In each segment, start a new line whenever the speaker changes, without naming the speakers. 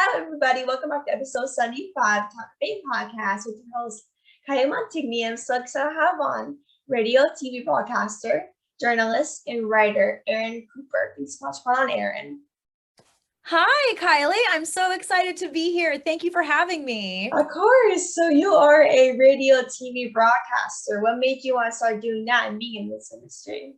Hi, everybody. Welcome back to episode 75 Talkoffamepod with your host, Kylie Montigney. I'm so excited to have on radio, TV broadcaster, journalist, and writer, Eryn Cooper. Thanks so much for on, Eryn.
Hi, Kylie. I'm so excited to be here. Thank you for having me.
Of course. So you are a radio, TV broadcaster. What made you want to start doing that and being in this industry?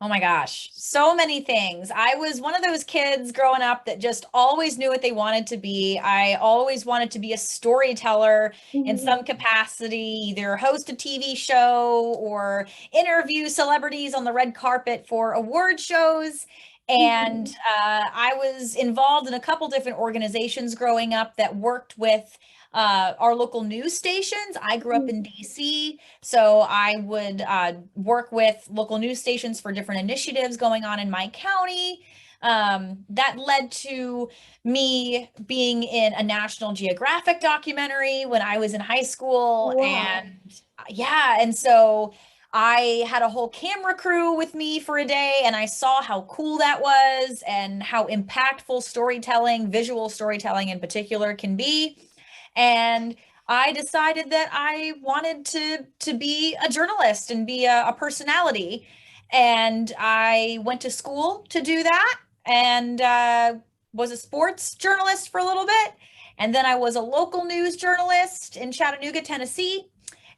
Oh my gosh, so many things. I was one of those kids growing up that just always knew what they wanted to be. I always wanted to be a storyteller in some capacity, either host a TV show or interview celebrities on the red carpet for award shows. And I was involved in a couple different organizations growing up that worked with our local news stations. I grew up in DC, so I would work with local news stations for different initiatives going on in my county. That led to me being in a National Geographic documentary when I was in high school.
Wow.
And so I had a whole camera crew with me for a day, and I saw how cool that was and how impactful storytelling, visual storytelling in particular, can be. And I decided that I wanted to be a journalist and be a personality. And I went to school to do that and was a sports journalist for a little bit. And then I was a local news journalist in Chattanooga, Tennessee.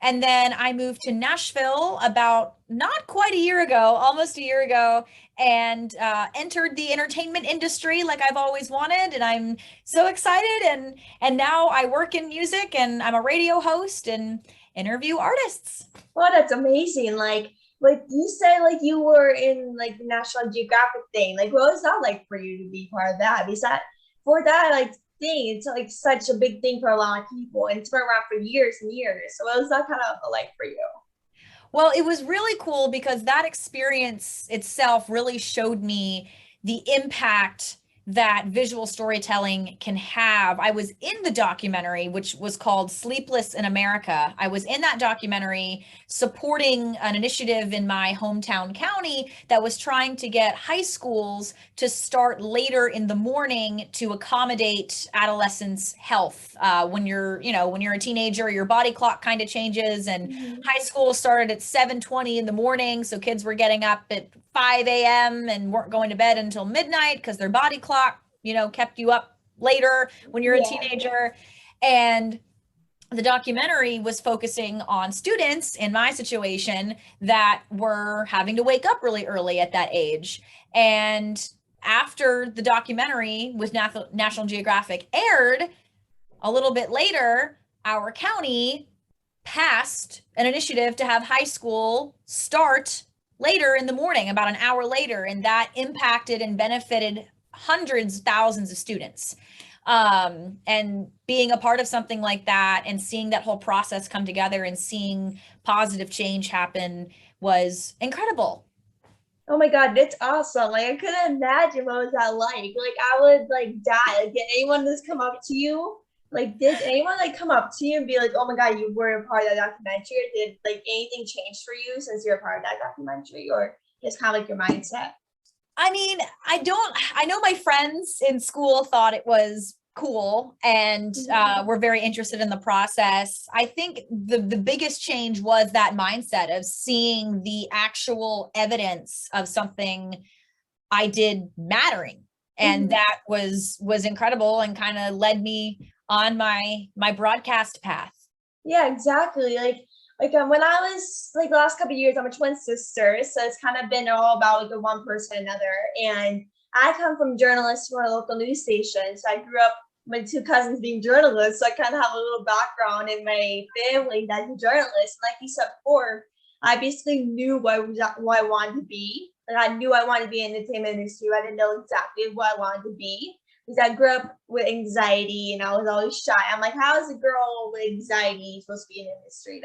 And then I moved to Nashville about not quite a year ago, almost a year ago, and entered the entertainment industry like I've always wanted. And I'm so excited. And now I work in music and I'm a radio host and interview artists.
Well, that's amazing. Like you said, like you were in like the National Geographic thing. Like, what was that like for you to be part of that? Because like thing, it's like such a big thing for a lot of people, and it's been around for years and years. So what was that kind of like for you?
Well, it was really cool because that experience itself really showed me the impact that visual storytelling can have. I was in the documentary, which was called Sleepless in America. I was in that documentary supporting an initiative in my hometown county that was trying to get high schools to start later in the morning to accommodate adolescents' health. When you're a teenager, your body clock kind of changes, and high school started at 7:20 in the morning. So kids were getting up at 5 a.m. and weren't going to bed until midnight because their body clock, kept you up later when you're a teenager. And the documentary was focusing on students in my situation that were having to wake up really early at that age. And after the documentary with National Geographic aired, a little bit later, our county passed an initiative to have high school start later in the morning, about an hour later, and that impacted and benefited hundreds, thousands of students. And being a part of something like that and seeing that whole process come together and seeing positive change happen was incredible.
Oh my God, that's awesome. Like I couldn't imagine what was that like. Like I would like die. Like did anyone just come up to you? Like did anyone like come up to you and be like, oh my God, you were a part of that documentary? Or did like anything change for you since you're a part of that documentary, or just kind of like your mindset?
I mean, I know my friends in school thought it was cool and were very interested in the process. I think the biggest change was that mindset of seeing the actual evidence of something I did mattering. And that was incredible and kind of led me on my broadcast path.
Yeah, exactly. When I was like the last couple of years, I'm a twin sister, so it's kind of been all about like the one person another. And I come from journalists for a local news station, so I grew up with my two cousins being journalists, so I kind of have a little background in my family that's a journalist. And like you said before, I basically knew what I wanted to be. Like I knew I wanted to be in the entertainment industry. I didn't know exactly what I wanted to be because I grew up with anxiety and I was always shy. I'm like, how is a girl with anxiety supposed to be in the industry?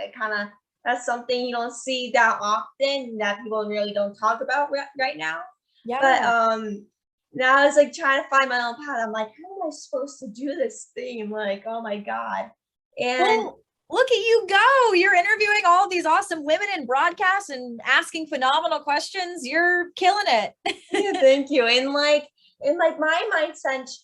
That's something you don't see that often, that people really don't talk about right now.
Yeah.
But now I was like trying to find my own path. I'm like, how am I supposed to do this thing? I'm like, oh my God. And
well, look at you go. You're interviewing all these awesome women in broadcast and asking phenomenal questions. You're killing it.
yeah, thank you. And like And like my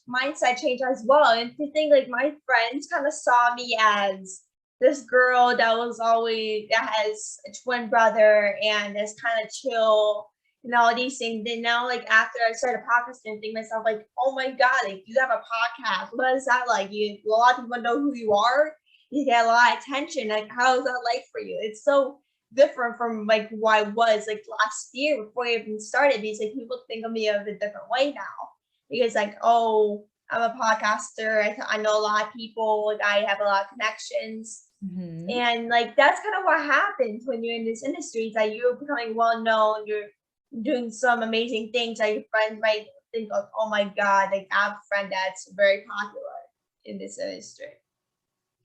mindset changed as well. And to think like my friends kind of saw me as this girl that has a twin brother and is kind of chill and all these things. And now like after I started podcasting, I think myself like, oh my God, like you have a podcast. What is that like? A lot of people know who you are. You get a lot of attention. Like how is that like for you? It's so different from like who I was like last year before I even started, because like people think of me of a different way now. Because like, oh, I'm a podcaster. I know a lot of people. Like I have a lot of connections.
Mm-hmm.
And like that's kind of what happens when you're in this industry, is that you're becoming well known, you're doing some amazing things that your friends might think of, oh my God, like I have a friend that's very popular in this industry.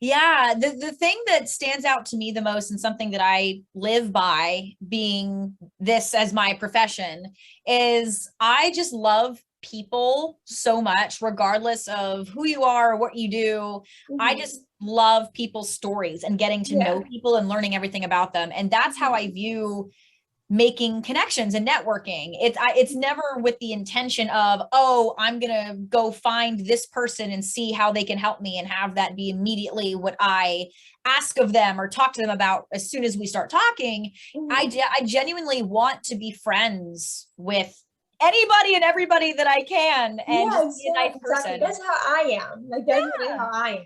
Yeah, the thing that stands out to me the most, and something that I live by being this as my profession, is I just love people so much, regardless of who you are or what you do. I just love people's stories and getting to know people and learning everything about them. And that's how I view making connections and networking. It's never with the intention of, oh, I'm gonna go find this person and see how they can help me and have that be immediately what I ask of them or talk to them about as soon as we start talking. I genuinely want to be friends with anybody and everybody that I can, and just be a nice person.
Exactly. That's how I am. Like that's really how I am.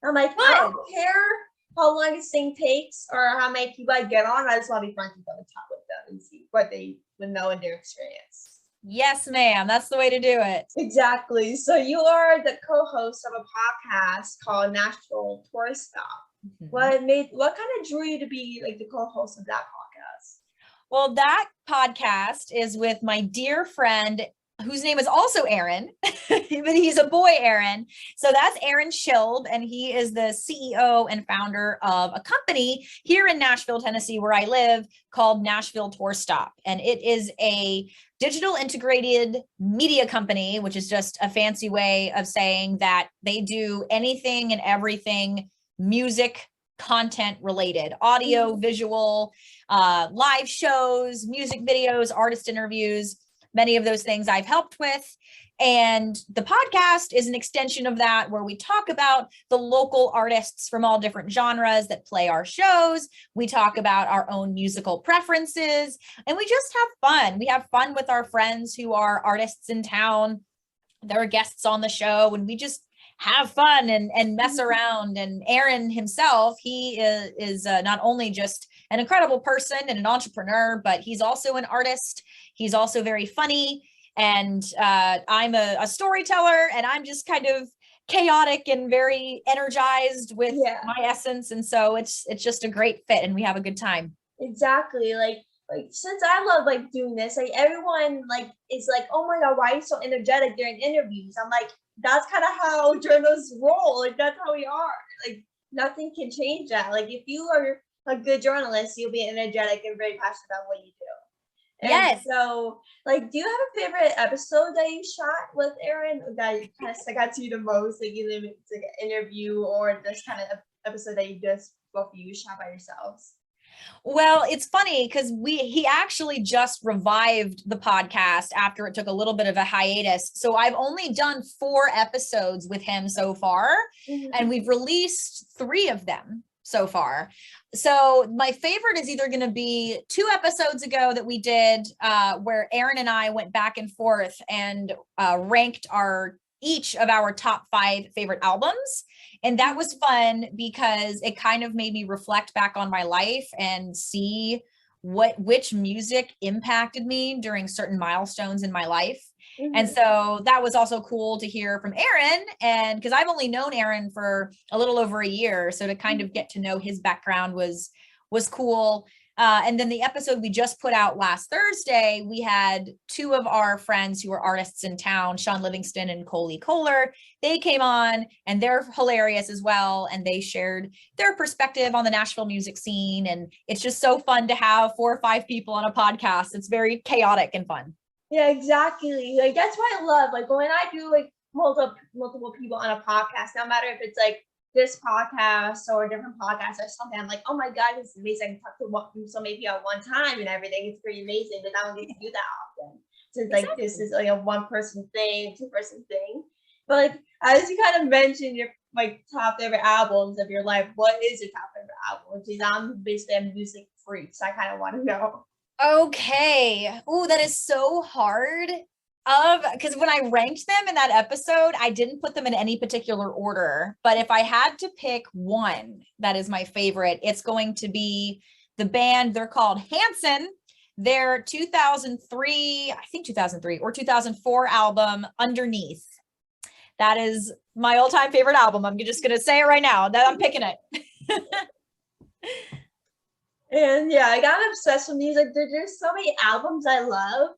I'm like,
Good.
I don't care how long this thing takes or how many people I get on. I just want to be friends with them and talk with them and see what they would know in their experience.
Yes, ma'am. That's the way to do it.
Exactly. So you are the co-host of a podcast called Nashville Tourist Stop. What kind of drew you to be like the co-host of that podcast?
Well, that podcast is with my dear friend, whose name is also Eryn, but he's a boy, Eryn. So that's Eryn Schild, and he is the CEO and founder of a company here in Nashville, Tennessee, where I live, called Nashville Tour Stop. And it is a digital integrated media company, which is just a fancy way of saying that they do anything and everything music content related, audio, visual, live shows, music videos, artist interviews. Many of those things I've helped with. And the podcast is an extension of that, where we talk about the local artists from all different genres that play our shows. We talk about our own musical preferences, and we just have fun. We have fun with our friends who are artists in town. There are guests on the show, and we just have fun and mess around. And Eryn himself, he is not only just an incredible person and an entrepreneur, but he's also an artist. He's also very funny. And I'm a storyteller, and I'm just kind of chaotic and very energized with my essence. And so it's just a great fit, and we have a good time.
Exactly. Like since I love like doing this, like everyone like is like, oh my God, why are you so energetic during interviews? I'm like, that's kind of how journalists roll. Like that's how we are. Like nothing can change that. Like if you are a good journalist, you'll be energetic and very passionate about what you do. And so, like, do you have a favorite episode that you shot with Eryn that kind of stuck out to you the most? Like, you it's like an interview or this kind of episode that you just both of you shot by yourselves?
Well, it's funny because he actually just revived the podcast after it took a little bit of a hiatus. So I've only done 4 episodes with him so far, and we've released 3 of them so far. So my favorite is either going to be 2 episodes ago that we did where Eryn and I went back and forth and ranked each of our top 5 favorite albums. And that was fun because it kind of made me reflect back on my life and see which music impacted me during certain milestones in my life. And so that was also cool to hear from Eryn, and because I've only known Eryn for a little over a year, so to kind of get to know his background was cool. And then the episode we just put out last Thursday, we had 2 of our friends who are artists in town, Sean Livingston and Kylie Kohler. They came on, and they're hilarious as well. And they shared their perspective on the Nashville music scene. And it's just so fun to have 4 or 5 people on a podcast. It's very chaotic and fun.
Yeah, exactly. Like that's what I love. Like when I do like multiple people on a podcast, no matter if it's like this podcast or a different podcast or something, I'm like, oh my God, this is amazing. I can talk to so many people at one time and everything. It's pretty amazing, but I don't get to do that often. to like this is like a one person thing, 2-person thing. But like as you kind of mentioned your like top favorite albums of your life, what is your top favorite album? Because I'm basically a music freak, so I kind of want to know.
Okay. Oh, that is so hard. Because when I ranked them in that episode, I didn't put them in any particular order. But if I had to pick one that is my favorite, it's going to be the band. They're called Hanson. Their 2003, I think 2003 or 2004 album, Underneath. That is my all-time favorite album. I'm just going to say it right now that I'm picking it.
And yeah, I got obsessed with music. There's so many albums I love.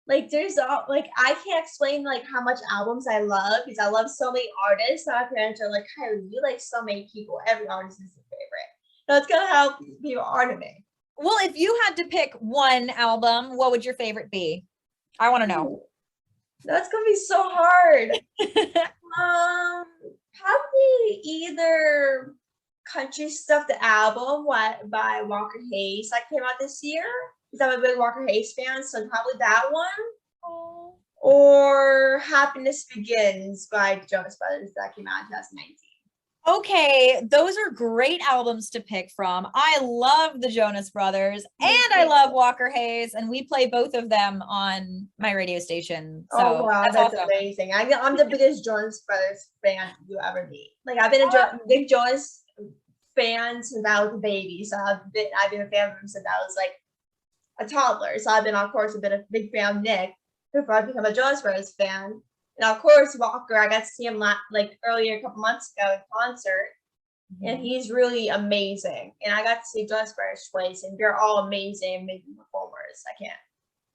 Like there's like I can't explain like how much albums I love because I love so many artists. My parents are like, Kylie, you like so many people. Every artist is your favorite. So it's gonna help people art me.
Well, if you had to pick one album, what would your favorite be? I want to know.
That's gonna be so hard. Probably either Country Stuff the album by Walker Hayes that came out this year. Because I'm a big Walker Hayes fan, so probably that one. Oh. Or Happiness Begins by the Jonas Brothers that came out in 2019.
Okay, those are great albums to pick from. I love the Jonas Brothers and I love Walker Hayes, and we play both of them on my radio station. So
oh wow, that's awesome. Amazing. I'm the biggest Jonas Brothers fan you ever meet. Like I've been a big Jonas fan since I was a baby. So I've been a fan of him since I was like a toddler. So I've been a big fan of Nick before I became a Jonas Brothers fan. And of course, Walker, I got to see him like earlier a couple months ago in concert. And he's really amazing. And I got to see Jonas Brothers twice, and they're all amazing performers.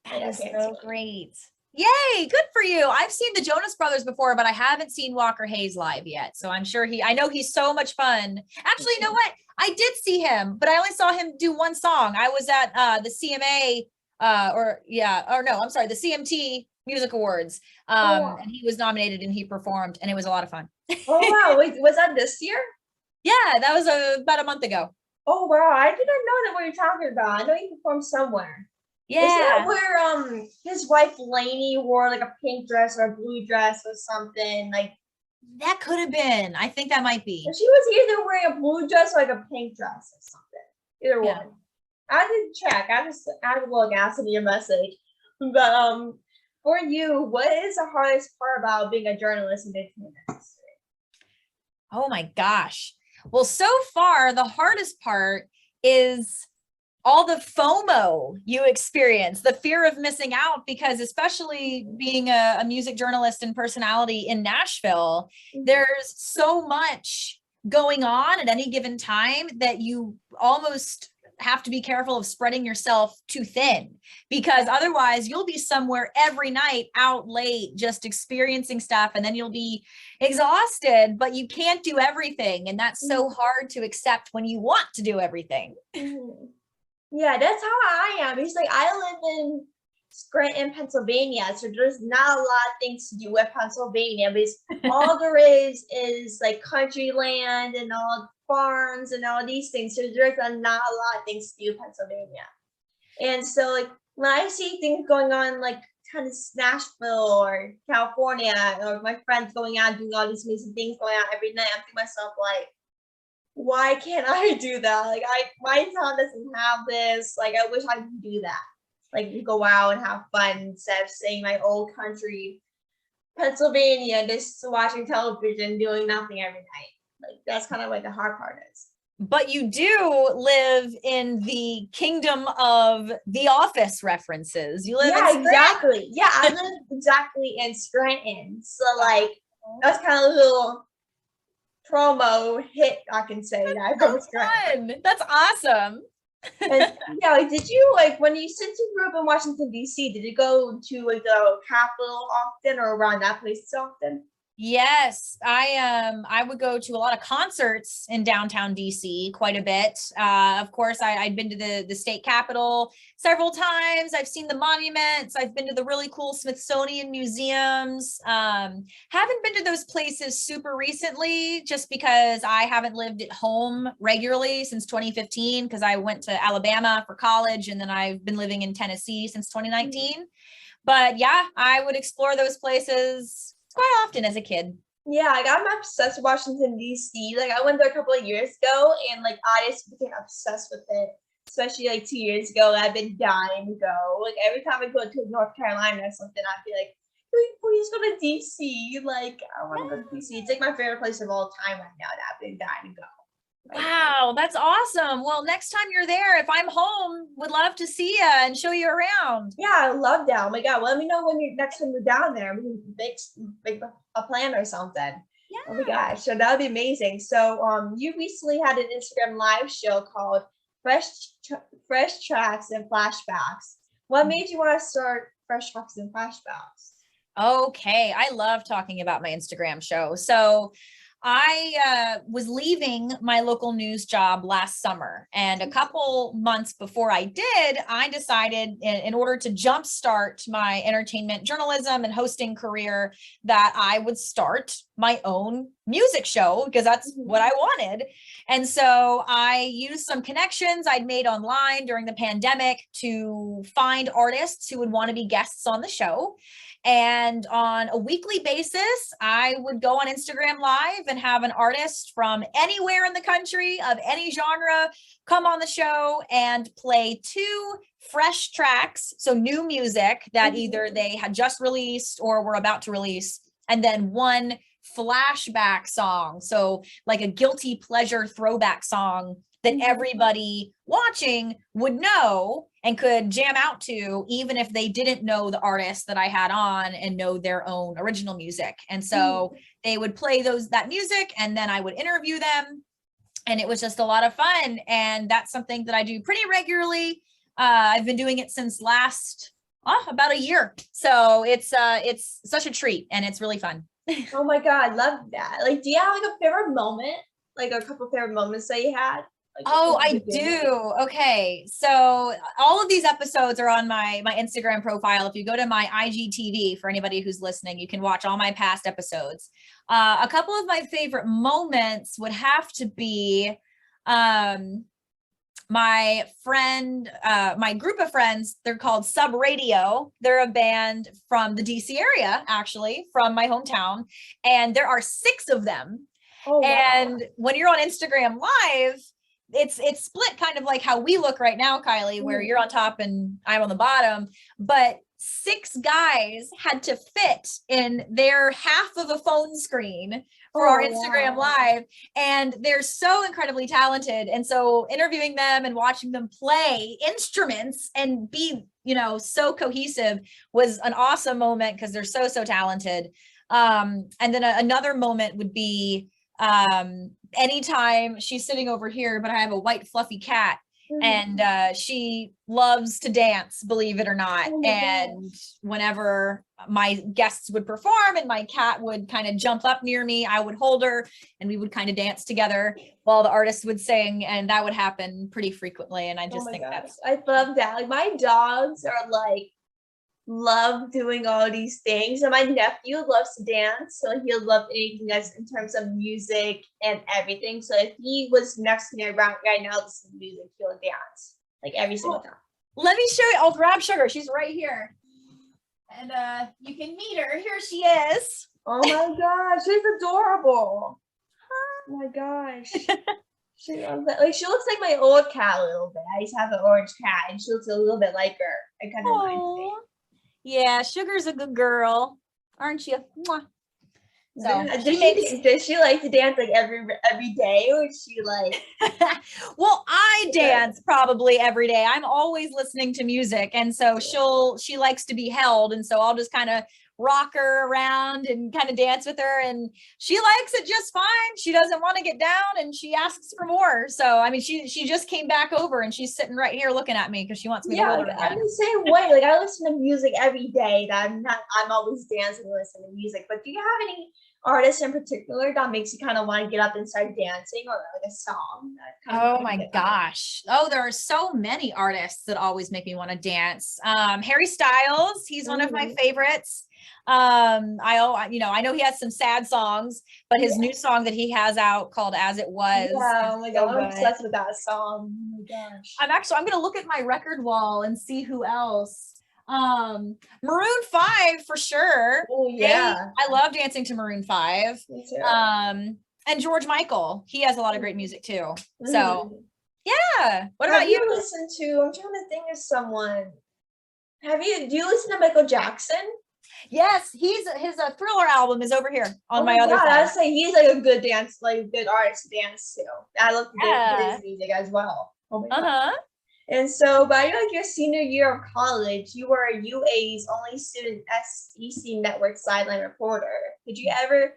That is so great. Yay, good for you. I've seen the Jonas Brothers before, but I haven't seen Walker Hayes live yet. So I'm sure I know he's so much fun. Actually, you know what? I did see him, but I only saw him do one song. I was at the CMA the CMT Music Awards. And he was nominated and he performed, and it was a lot of fun.
Oh wow. Wait, was that this year?
Yeah, that was about a month ago.
Oh wow, I didn't know that what you're talking about. I know he performed somewhere.
Yeah.
Is that where his wife Lainey wore like a pink dress or a blue dress or something? Like
that could have been. I think that might be.
She was either wearing a blue dress or like a pink dress or something. Either one. I didn't check. I had a little gas in your message. But for you, what is the hardest part about being a journalist in the entertainment industry?
Oh my gosh. Well, so far the hardest part is all the FOMO you experience, the fear of missing out, because especially being a music journalist and personality in Nashville, there's so much going on at any given time that you almost have to be careful of spreading yourself too thin, because otherwise you'll be somewhere every night out late just experiencing stuff, and then you'll be exhausted, but you can't do everything, and that's so hard to accept when you want to do everything.
Yeah, that's how I am. It's like I live in Scranton, Pennsylvania, so there's not a lot of things to do with Pennsylvania, because all there is like country land and all farms and all these things. So there's not a lot of things to do in Pennsylvania. And so like when I see things going on like kind of Nashville or California, or my friends going out doing all these amazing things going on every night, I'm thinking to myself like, why can't I do that? Like my town doesn't have this. Like I wish I could do that. Like go out and have fun instead of staying in my old country, Pennsylvania, just watching television, doing nothing every night. Like that's kind of like the hard part is.
But you do live in the kingdom of The Office references. You live in Scranton.
Exactly. Yeah, I live exactly in Scranton. So like that's kind of a little promo hit, I can say that.
That's fun. That's awesome.
And yeah, like, did you like since you grew up in Washington D.C., did you go to like the Capitol often or around that place often?
Yes, I would go to a lot of concerts in downtown DC quite a bit. Of course, I'd been to the state capitol several times. I've seen the monuments. I've been to the really cool Smithsonian museums. Haven't been to those places super recently just because I haven't lived at home regularly since 2015 because I went to Alabama for college and then I've been living in Tennessee since 2019. But yeah, I would explore those places quite often as a kid.
Yeah, like I'm obsessed with Washington D.C. Like I went there a couple of years ago, and like I just became obsessed with it. Especially like 2 years ago, I've been dying to go. Like every time I go to North Carolina or something, I'd be like, please go to D.C. Like I want to go to D.C. It's like my favorite place of all time right now. That I've been dying to go.
Wow, that's awesome. Well, next time you're there, if I'm home, would love to see you and show you around.
Yeah, I love that. Oh my God. Well, let me know when you're next time you're down there. We can make a plan or something.
Yeah.
Oh my gosh. So that would be amazing. So you recently had an Instagram live show called Fresh Tracks and Flashbacks. What made you want to start Fresh Tracks and Flashbacks?
Okay, I love talking about my Instagram show. So I was leaving my local news job last summer, and a couple months before I did, I decided in order to jumpstart my entertainment journalism and hosting career that I would start my own music show because that's what I wanted. And so I used some connections I'd made online during the pandemic to find artists who would want to be guests on the show. And on a weekly basis, I would go on Instagram Live and have an artist from anywhere in the country of any genre come on the show and play 2 fresh tracks. So new music that either they had just released or were about to release, and then 1 flashback song. So like a guilty pleasure throwback song that everybody watching would know and could jam out to, even if they didn't know the artist that I had on and know their own original music. And so they would play that music, and then I would interview them, and it was just a lot of fun. And that's something that I do pretty regularly. I've been doing it since about a year. So it's such a treat, and it's really fun.
Oh my God, love that. Like, do you have like a favorite moment? Like a couple favorite moments that you had?
I do. Okay. So all of these episodes are on my Instagram profile. If you go to my IGTV, for anybody who's listening, you can watch all my past episodes. A couple of my favorite moments would have to be my group of friends. They're called Sub Radio. They're a band from the DC area, actually, from my hometown. And there are 6 of them. Oh, wow. And when you're on Instagram Live, it's split kind of like how we look right now, Kylie, where you're on top and I'm on the bottom, but 6 guys had to fit in their half of a phone screen for our Instagram Live, and they're so incredibly talented. And so interviewing them and watching them play instruments and be, so cohesive was an awesome moment because they're so talented. And then another moment would be anytime she's sitting over here, but I have a white fluffy cat, and she loves to dance, believe it or not. And whenever my guests would perform and my cat would kind of jump up near me, I would hold her and we would kind of dance together while the artists would sing, and that would happen pretty frequently. And I just think
I love that. Like my dogs are like love doing all these things, and my nephew loves to dance, so he'll love anything that's in terms of music and everything. So if he was next to me right now listening to music, he'll dance like every single time.
Let me show you. I'll grab Sugar. She's right here, and you can meet her. Here she is.
Oh my gosh, she's adorable. Oh my gosh. She loves that. Like she looks like my old cat a little bit. I used to have an orange cat, and she looks a little bit like her. It kind of reminds me.
Yeah, Sugar's a good girl, aren't you? Mwah.
So does she like to dance like every day, or is she like?
Well, I dance probably every day. I'm always listening to music, and so she likes to be held, and so I'll just kind of rock her around and kind of dance with her, and she likes it just fine. She doesn't want to get down and she asks for more. So I mean, she just came back over and she's sitting right here looking at me because she wants me to hold her
I'm
again.
the same way. Like I listen to music every day. That I'm always dancing and listening to music. But do you have any artists in particular that makes you kind of want to get up and start dancing, or like a song that kind
Oh my gosh. Oh, there are so many artists that always make me want to dance. Harry Styles, he's one of my favorites. I know he has some sad songs, but his new song that he has out called As It Was.
Yeah, oh my God, I'm
good.
obsessed with that song. Oh my gosh.
I'm gonna look at my record wall and see who else. Maroon 5 for sure.
Oh yeah.
I love dancing to Maroon 5.
Me too.
And George Michael, he has a lot of great music too. So yeah. What
Have
about you?
Listen to, I'm trying to think of someone. Do you listen to Michael Jackson?
Yes, his Thriller album is over here on my other side.
I would say he's like a good good artist to dance to. I love his music as well. Oh my God. And so by like your senior year of college, you were UA's only student SEC network sideline reporter. Did you ever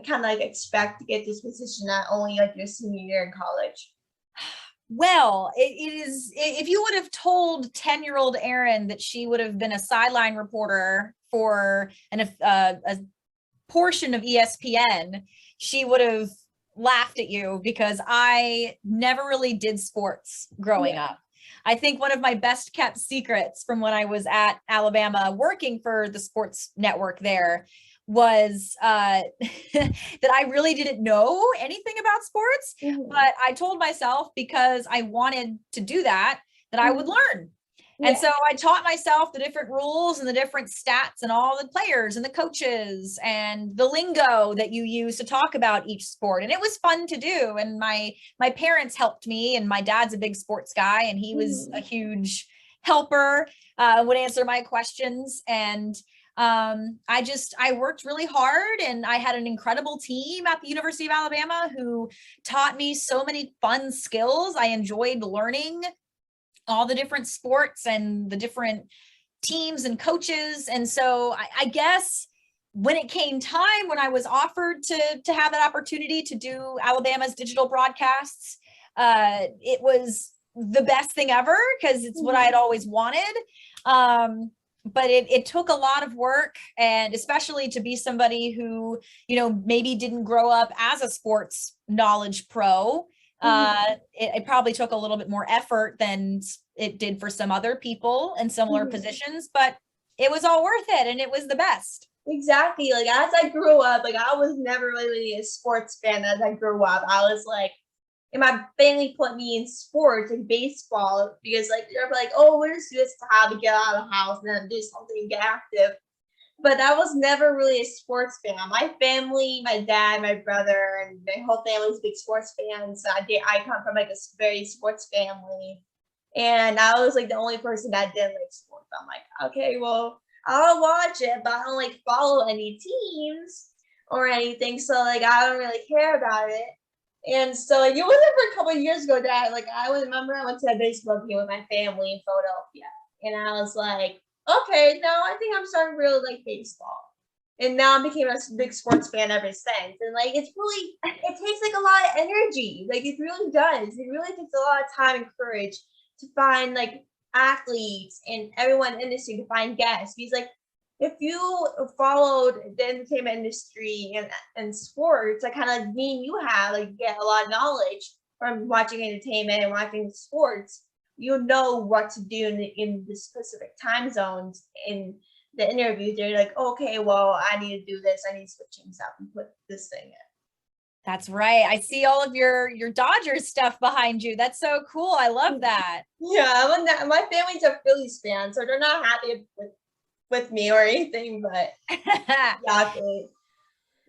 kind of like expect to get this position at only like your senior year in college?
Well, it is, if you would have told 10-year-old Eryn that she would have been a sideline reporter for a portion of ESPN, she would have laughed at you, because I never really did sports growing up. I think one of my best kept secrets from when I was at Alabama working for the sports network there was that I really didn't know anything about sports, but I told myself, because I wanted to do that I would learn. And so I taught myself the different rules and the different stats and all the players and the coaches and the lingo that you use to talk about each sport. And it was fun to do. And my parents helped me, and my dad's a big sports guy, and he was a huge helper, would answer my questions. And I worked really hard, and I had an incredible team at the University of Alabama who taught me so many fun skills. I enjoyed learning all the different sports and the different teams and coaches. And so I guess when it came time, when I was offered to have that opportunity to do Alabama's digital broadcasts, it was the best thing ever, because it's what I had always wanted. But it took a lot of work, and especially to be somebody who, maybe didn't grow up as a sports knowledge pro. It probably took a little bit more effort than it did for some other people in similar positions, but it was all worth it, and it was the best.
Exactly. Like as I grew up, like I was never really a sports fan. As I grew up, I was like, and my family put me in sports and baseball, because like they're like, oh, we're just doing how to get out of the house and then do something and get active. But I was never really a sports fan. My family, my dad, my brother, and my whole family was big sports fans. I come from like a very sports family, and I was like the only person that didn't like sports. I'm like, okay, well, I'll watch it, but I don't like follow any teams or anything, so like I don't really care about it. And so like, it wasn't for a couple of years ago that I remember I went to a baseball game with my family in Philadelphia, and I was like, okay, no, I think I'm starting to really like baseball. And now I became a big sports fan ever since. And like, it takes like a lot of energy. Like it really does. It really takes a lot of time and courage to find like athletes and everyone in the industry, to find guests. Because like, if you followed the entertainment industry and sports, like kind of like me and you have, like get a lot of knowledge from watching entertainment and watching sports. You know what to do in the specific time zones in the interview. They're like, okay, well, I need to do this. I need to switch things up and put this thing in.
That's right. I see all of your Dodgers stuff behind you. That's so cool. I love that.
Yeah, my family's a Phillies fan, so they're not happy with me or anything, but exactly.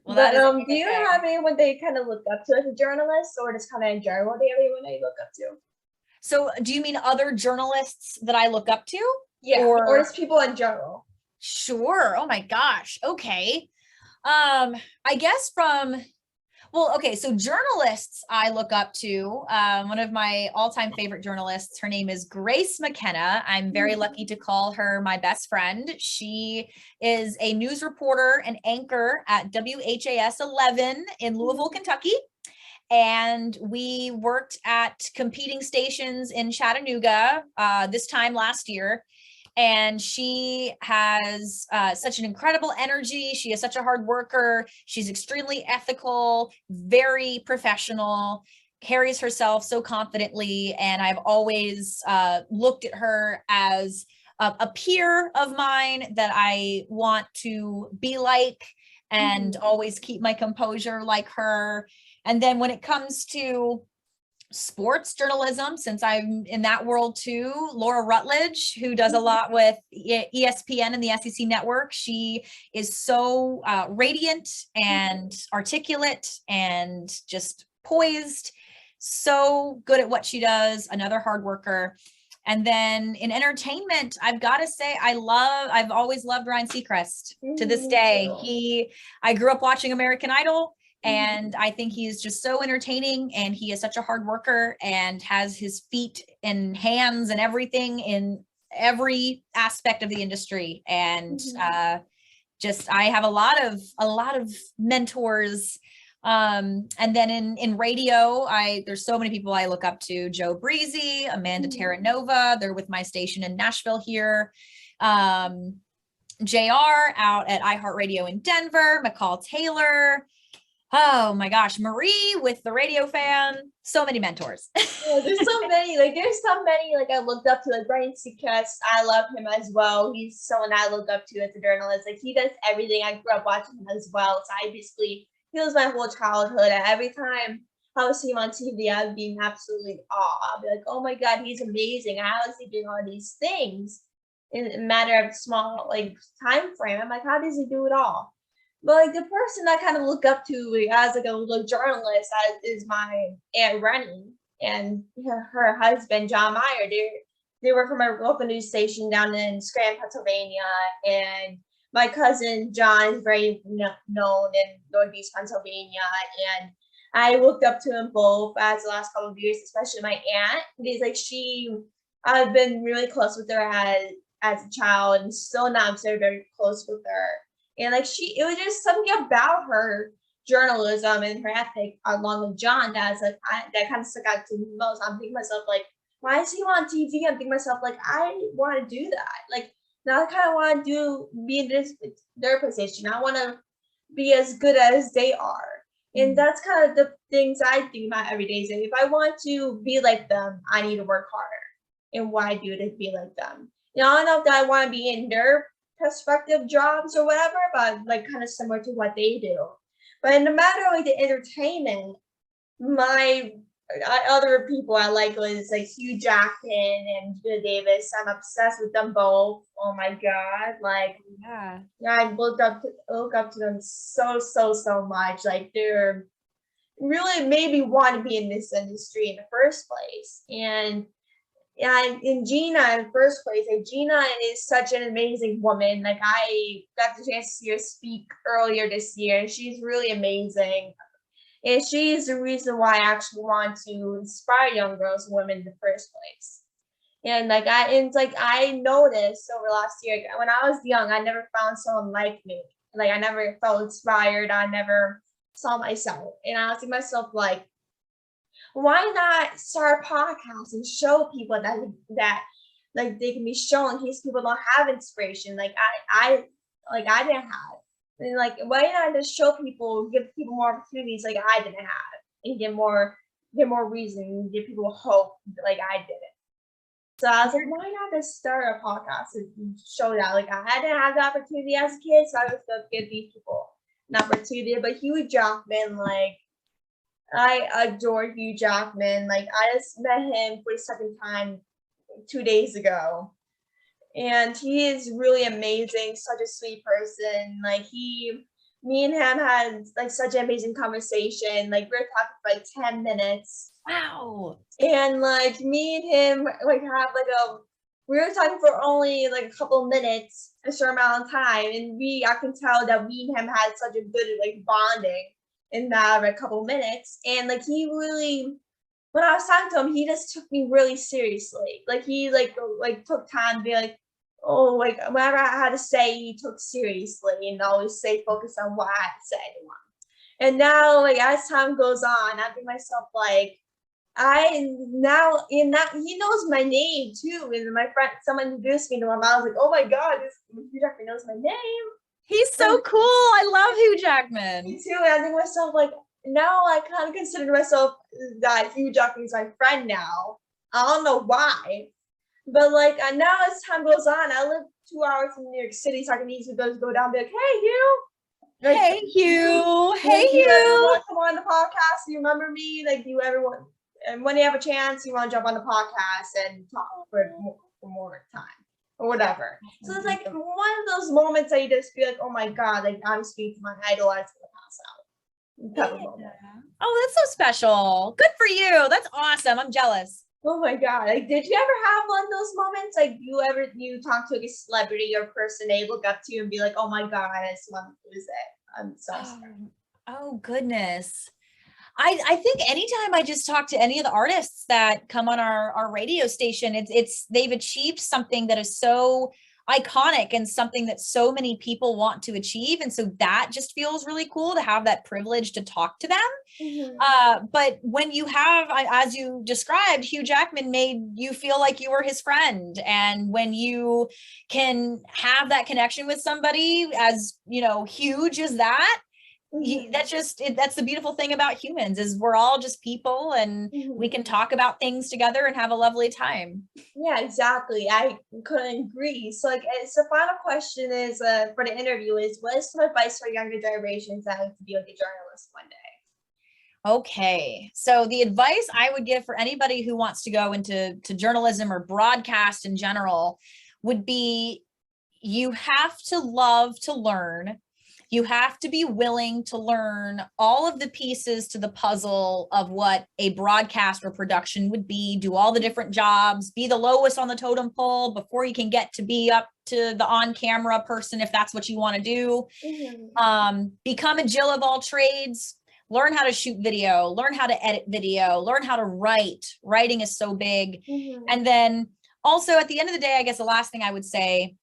Well, but do you have anyone they kind of look up to as a journalist, or just kind of in general, do you have anyone they look up to?
So do you mean other journalists that I look up to?
Yeah, or just people in general?
Sure. Oh my gosh. Okay. I guess Well, okay, so journalists I look up to, one of my all-time favorite journalists, her name is Grace McKenna. I'm very lucky to call her my best friend. She is a news reporter and anchor at WHAS 11 in Louisville, Kentucky. And we worked at competing stations in Chattanooga this time last year. And she has such an incredible energy. She is such a hard worker. She's extremely ethical, very professional, carries herself so confidently. And I've always looked at her as a peer of mine that I want to be like, and always keep my composure like her. And then when it comes to sports journalism, since I'm in that world too, Laura Rutledge, who does a lot with ESPN and the SEC network. She is so radiant and articulate and just poised, so good at what she does, another hard worker. And then in entertainment, I've got to say, I've always loved Ryan Seacrest to this day. I grew up watching American Idol. And I think he's just so entertaining, and he is such a hard worker and has his feet and hands and everything in every aspect of the industry. And just, I have a lot of mentors. And then in radio, there's so many people I look up to: Joe Breezy, Amanda Terranova. They're with my station in Nashville here. JR out at iHeartRadio in Denver, McCall Taylor. Oh my gosh, Marie with the Radio Fan. So many mentors.
Yeah, there's so many. Like I looked up to, like Brian Seacrest. I love him as well. He's someone I look up to as a journalist. Like he does everything. I grew up watching him as well. So he was my whole childhood. And every time I would see him on TV, I would be in absolutely awe. I'd be like, oh my God, he's amazing. How is he doing all these things in a matter of small time frame? I'm like, how does he do it all? But the person I kind of look up to as a journalist is my Aunt Rennie and her husband John Meyer. They work from a local news station down in Scranton, Pennsylvania, and my cousin John is very known in Northeast Pennsylvania, and I looked up to them both as the last couple of years, especially my aunt, because I've been really close with her as a child, and still now I'm so very close with her. And it was just something about her journalism and her ethic, along with John, that kind of stuck out to me most. I'm thinking to myself, why is he on TV? I'm thinking to myself, I want to do that. Now I kind of want to be in their position. I want to be as good as they are. And that's kind of the things I think about every day. If I want to be like them, I need to work harder. And what I do to be like them. I don't know if I want to be in their prospective jobs or whatever, but kind of similar to what they do. But in the matter of the entertainment, my other people I like was Hugh Jackman and Gina Davis. I'm obsessed with them both. Oh my God. I look up to them so much. They're really made me want to be in this industry in the first place. And in Gina in the first place, Gina is such an amazing woman. I got the chance to see her speak earlier this year, and she's really amazing. And she's the reason why I actually want to inspire young girls and women in the first place. And I noticed over last year, when I was young, I never found someone like me. I never felt inspired. I never saw myself. And I was thinking to myself, why not start a podcast and show people that they can be shown in case people don't have inspiration I didn't have. And why not just show people, give people more opportunities I didn't have, and give more reason, give people hope I didn't. So I was like, why not just start a podcast and show that I didn't have the opportunity as a kid, so I was going to give these people an opportunity. But Hugh Jackman, I adore Hugh Jackman. I just met him for the second time 2 days ago. And he is really amazing, such a sweet person. Me and him had such an amazing conversation. We were talking for 10 minutes.
Wow.
And me and him we were talking for only a couple of minutes, a short amount of time. And I can tell that we and him had such a good bonding. in that a couple minutes. And like he really, when I was talking to him, he just took me really seriously. Like he like took time to be like, oh, like whatever I had to say, he took seriously and always stay focused on what I had to say to him. And now, like as time goes on, I think myself like I now in that he knows my name too. And my friend, someone introduced me to him. I was like, oh my god, this Hugh Jackman knows my name.
He's so cool. I love Hugh Jackman.
Me too. And I think myself like now I kind of consider myself that Hugh Jackman's my friend now. I don't know why, but like now as time goes on, I live 2 hours from New York City, so I can easily go down and be like, hey Hugh. Like,
hey Hugh. Hey
you
Hugh.
want to come on the podcast? You remember me? Like, do you ever want? And when you have a chance, you want to jump on the podcast and talk for more time or whatever. So it's like one of those moments that you just feel like, oh my god, like I'm speaking to my idol, I was gonna pass out. Type of moment.
Oh, that's so special. Good for you. That's awesome. I'm jealous.
Oh my god! Like, did you ever have one of those moments? Like, you talk to a celebrity or person they look up to you and be like, "Oh my god, I just want to lose it." I'm so sorry.
Oh goodness. I think anytime I just talk to any of the artists that come on our radio station, it's they've achieved something that is so iconic and something that so many people want to achieve. And so that just feels really cool to have that privilege to talk to them.
Mm-hmm.
But when you have, as you described, Hugh Jackman made you feel like you were his friend. And when you can have that connection with somebody as, huge as that,
Mm-hmm.
That's the beautiful thing about humans is we're all just people and we can talk about things together and have a lovely time.
Yeah, exactly. I couldn't agree. So like, the final question is for the interview is, what is some advice for younger generations that like to be like a journalist one day?
Okay. So the advice I would give for anybody who wants to go into journalism or broadcast in general would be, you have to love to learn. You have to be willing to learn all of the pieces to the puzzle of what a broadcast or production would be, do all the different jobs, be the lowest on the totem pole before you can get to be up to the on-camera person, if that's what you want to do. Become a Jill of all trades, learn how to shoot video, learn how to edit video, learn how to write. Writing is so big. And then also at the end of the day, I guess the last thing I would say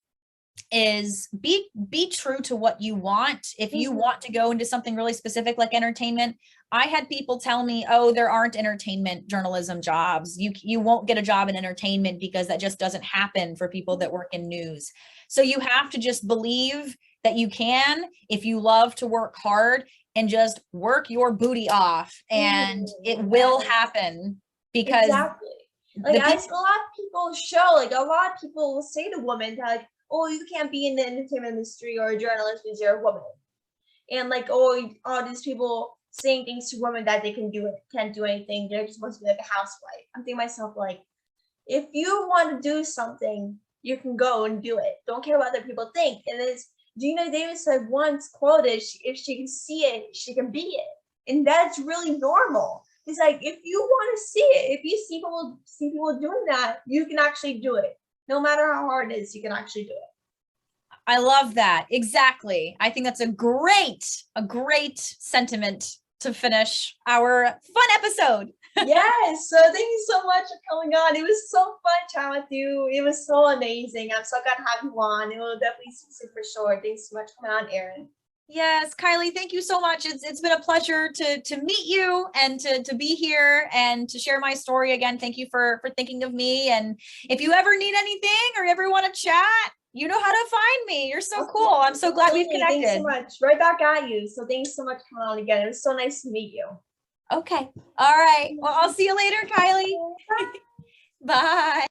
is be true to what you want. If you want to go into something really specific like entertainment, I had people tell me, oh, there aren't entertainment journalism jobs. You won't get a job in entertainment because that just doesn't happen for people that work in news. So you have to just believe that you can, if you love to work hard, and just work your booty off, and it will happen. Because
exactly, like a lot of people a lot of people will say to women that like, oh, you can't be in the entertainment industry or a journalist because you're a woman. And like, oh, all these people saying things to women that they can't do anything. They're just supposed to be like a housewife. I'm thinking to myself, like, if you want to do something, you can go and do it. Don't care what other people think. And it's, Gina Davis said once quoted, if she can see it, she can be it. And that's really normal. It's like, if you want to see it, if you see people doing that, you can actually do it. No matter how hard it is, you can actually do it.
I love that. Exactly. I think that's a great sentiment to finish our fun episode.
Yes. So thank you so much for coming on. It was so fun chatting with you. It was so amazing. I'm so glad to have you on. It will definitely see for sure. Thanks so much for coming on, Eryn.
Yes, Kylie, thank you so much. It's been a pleasure to meet you and to be here and to share my story again. Thank you for thinking of me. And if you ever need anything or ever want to chat, you know how to find me. You're so cool. I'm so glad we've connected.
Thanks so much. Right back at you. So thanks so much for coming on again. It was so nice to meet you.
Okay. All right. Well, I'll see you later, Kylie. Bye.